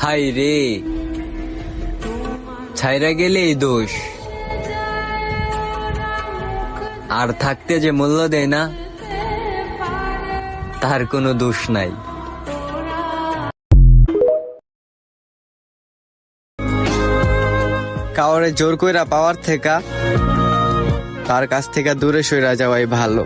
High রে, ছাইরা গেলেই দোষ, আর থাকতে যে মূল্য দেয় না তার কোনো দোষ নাই। কাউরে জোর কইরা পাওয়ার থেকে তার কাছ থেকে দূরে সইরা যাওয়াই ভালো।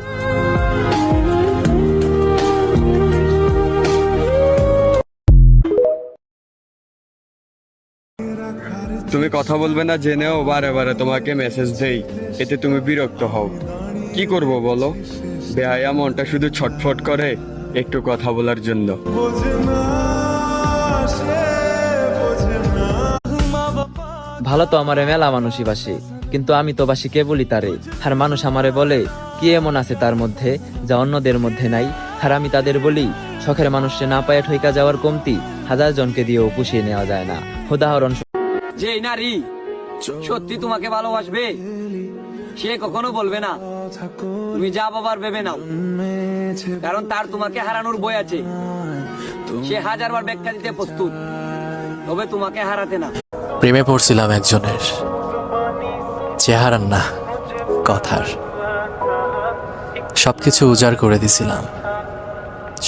তুমি কথা বলবে না জেনেও বারে বারে তোমাকে মেসেজ দেই, এতে তুমি বিরক্ত হও। কি করব বলো, বেহায়া মনটা শুধু ছটফট করে একটু কথা বলার জন্য। ভালো তো আমারে মেলা মানুষই বাসে, কিন্তু আমি তো বাসি কেবলই তারে। আর মানুষ আমারে বলে কি এমন আছে তার মধ্যে যা অন্যদের মধ্যে নাই। আর আমি তাদের বলি শখের মানুষকে না পায়ে ঠইকা যাওয়ার কমতি 1000 জনকে দিয়েও পুষিয়ে নেওয়া যায় না। উদাহরণ, যে নারী সত্যি তোমাকে ভালোবাসবে সে কখনো বলবে না তুমি যা বাবার ভেবে নাও, কারণ তার তোমাকে হারানোর বই আছে। সে 1000 বার ব্যাখ্যা দিতে প্রস্তুত, তবে তোমাকে হারাতে না। প্রেমে পড়ছিলাম একজনের, চেহারার না কথার। সবকিছু উজাড় করে দিছিলাম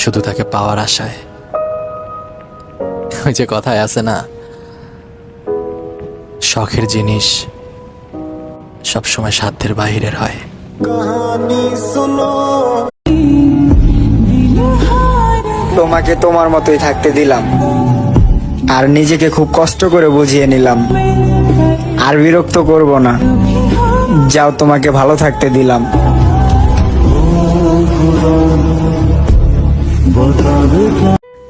শুধু তাকে পাওয়ার আশায়। ওই যে কথায় আছে না, শখের জিনিস সবসময় সাধ্যের বাহিরের হয়। তোমাকে তোমার মতোই থাকতে দিলাম, আর নিজেকে খুব কষ্ট করে বুঝিয়ে নিলাম। আর বিরক্ত করব না, যাও তোমাকে ভালো থাকতে দিলাম।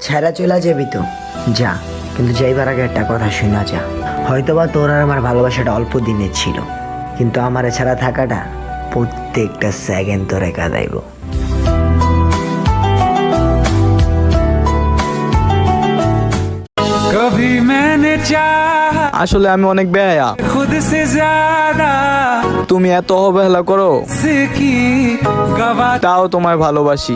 ছেড়া চলে যাবি তো যা, কিন্তু যাইবার আগে একটা কথা শোনা যা। হয়তোবা তোর আর আমার ভালোবাসাটা অল্প দিনের ছিল, কিন্তু আমার ছাড়া থাকাটা প্রত্যেকটা সেকেন্ড তোরে কাঁদাইব। আসলে আমি অনেক বেহায়া, তুমি এত অবহেলা করো তাও তোমায় ভালোবাসি।